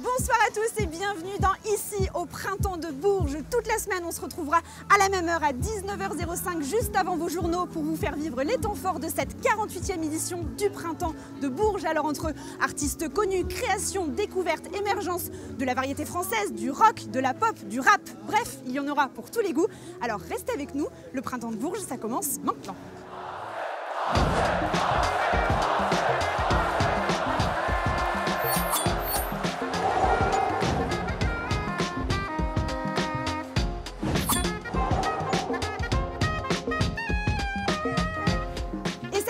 Bonsoir à tous et bienvenue dans Ici au Printemps de Bourges. Toute la semaine, on se retrouvera à la même heure à 19h05, juste avant vos journaux, pour vous faire vivre les temps forts de cette 48e édition du Printemps de Bourges. Alors entre artistes connus, créations, découvertes, émergence de la variété française, du rock, de la pop, du rap, bref, il y en aura pour tous les goûts. Alors restez avec nous, le Printemps de Bourges, ça commence maintenant.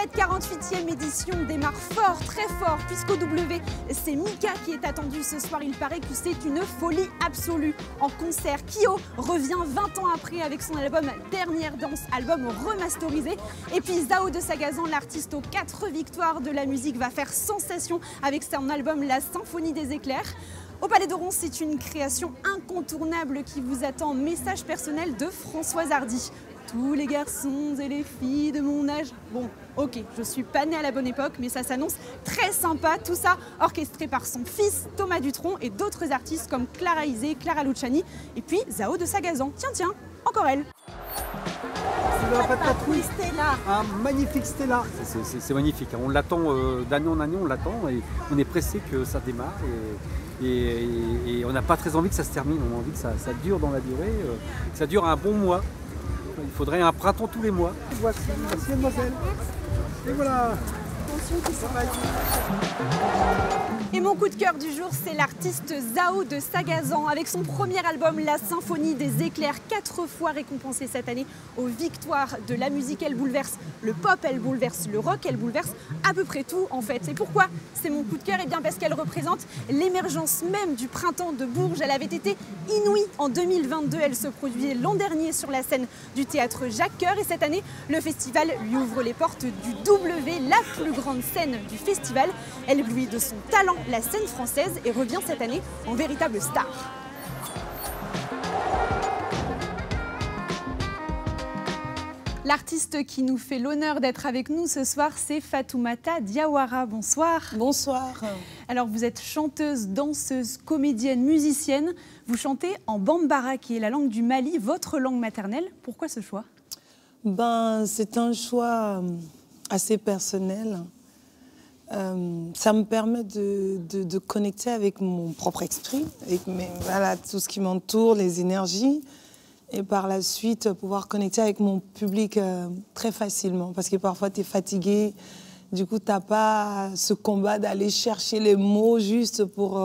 Cette 48e édition démarre fort, très fort, puisqu'au W, c'est Mika qui est attendu ce soir. Il paraît que c'est une folie absolue en concert. Kyo revient 20 ans après avec son album Dernière Danse, album remasterisé. Et puis Zao de Sagazan, l'artiste aux 4 victoires de la musique, va faire sensation avec son album La Symphonie des éclairs. Au Palais d'Oron, c'est une création incontournable qui vous attend. Message personnel de Françoise Hardy. Tous les garçons et les filles de mon âge. Bon, ok, je suis pas née à la bonne époque, mais ça s'annonce très sympa. Tout ça orchestré par son fils Thomas Dutronc et d'autres artistes comme Clara Isé, Clara Luciani et puis Zao de Sagazan. Tiens, encore elle. Patrouille Stella. Un magnifique Stella. C'est magnifique, on l'attend d'année en année, on l'attend et on est pressé que ça démarre et on n'a pas très envie que ça se termine, on a envie que ça dure dans la durée, que ça dure un bon mois. Il faudrait un printemps tous les mois. Voici, mademoiselle. Et voilà. Et mon coup de cœur du jour, c'est l'artiste Zao de Sagazan. Avec son premier album, La Symphonie des éclairs, 4 fois récompensé cette année aux victoires de la musique. Elle bouleverse le pop, elle bouleverse le rock, elle bouleverse à peu près tout en fait. Et pourquoi c'est mon coup de cœur? Eh bien parce qu'elle représente l'émergence même du Printemps de Bourges. Elle avait été inouïe en 2022. Elle se produisait l'an dernier sur la scène du théâtre Jacques Coeur. Et cette année, le festival lui ouvre les portes du W, la plus grande scène du festival. Elle éblouit de son talent la scène française et revient cette année en véritable star. L'artiste qui nous fait l'honneur d'être avec nous ce soir, c'est Fatoumata Diawara. Bonsoir. Bonsoir. Alors vous êtes chanteuse, danseuse, comédienne, musicienne. Vous chantez en bambara, qui est la langue du Mali, votre langue maternelle. Pourquoi ce choix? C'est un choix assez personnel. Ça me permet de connecter avec mon propre esprit, avec voilà, tout ce qui m'entoure, les énergies, et par la suite pouvoir connecter avec mon public très facilement. Parce que parfois tu es fatigué, du coup tu n'as pas ce combat d'aller chercher les mots juste pour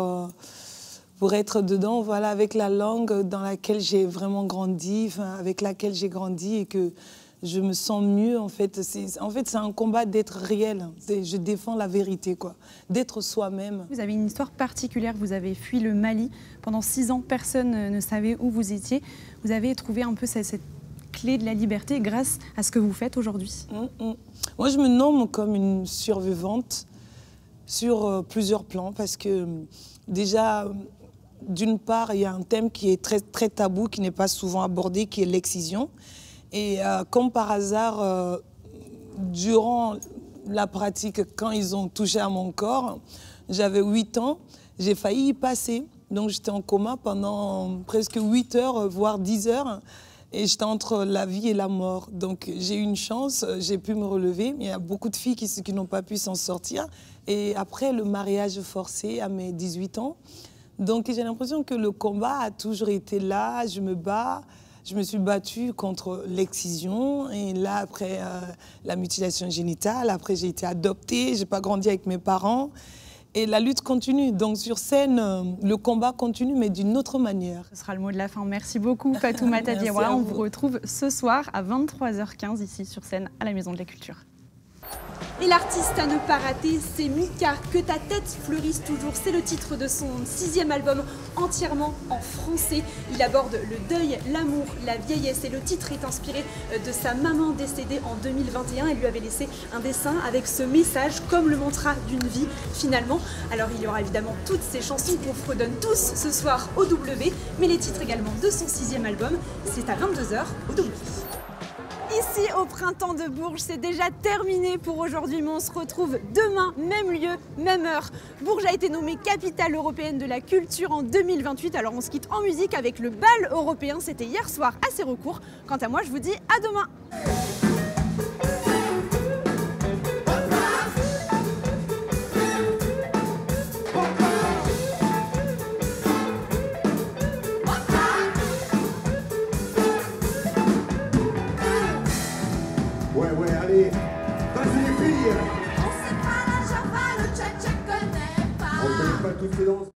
être dedans. Voilà, avec la langue dans laquelle j'ai vraiment grandi, avec laquelle j'ai grandi et que je me sens mieux, en fait. C'est un combat d'être réel. Je défends la vérité, quoi. D'être soi-même. Vous avez une histoire particulière. Vous avez fui le Mali. Pendant 6 ans, personne ne savait où vous étiez. Vous avez trouvé un peu cette clé de la liberté grâce à ce que vous faites aujourd'hui. Moi, je me nomme comme une survivante sur plusieurs plans. Parce que, déjà, d'une part, il y a un thème qui est très, très tabou, qui n'est pas souvent abordé, qui est l'excision. Et comme par hasard, durant la pratique, quand ils ont touché à mon corps, j'avais 8 ans, j'ai failli y passer. Donc j'étais en coma pendant presque 8 heures, voire 10 heures. Et j'étais entre la vie et la mort. Donc j'ai eu une chance, j'ai pu me relever. Mais il y a beaucoup de filles qui n'ont pas pu s'en sortir. Et après le mariage forcé à mes 18 ans, donc j'ai l'impression que le combat a toujours été là, je me bats. Je me suis battue contre l'excision et là, après la mutilation génitale, après j'ai été adoptée, j'ai pas grandi avec mes parents et la lutte continue. Donc sur scène, le combat continue mais d'une autre manière. Ce sera le mot de la fin. Merci beaucoup Fatoumata Diawara. On vous retrouve ce soir à 23h15 ici sur scène à la Maison de la Culture. Et l'artiste à ne pas rater, c'est Mika, Que ta tête fleurisse toujours. C'est le titre de son 6e album entièrement en français. Il aborde le deuil, l'amour, la vieillesse et le titre est inspiré de sa maman décédée en 2021. Elle lui avait laissé un dessin avec ce message, comme le mantra d'une vie finalement. Alors il y aura évidemment toutes ces chansons qu'on fredonne tous ce soir au W, mais les titres également de son 6e album, c'est à 22h au W. Ici au Printemps de Bourges, c'est déjà terminé pour aujourd'hui, mais on se retrouve demain, même lieu, même heure. Bourges a été nommée capitale européenne de la culture en 2028, alors on se quitte en musique avec le bal européen, c'était hier soir à Sérocourt. Quant à moi, je vous dis à demain. Ouais, allez, vas-y les filles. On sait pas la java, le tcha-tcha connaît pas. On connaît pas toutes les danses.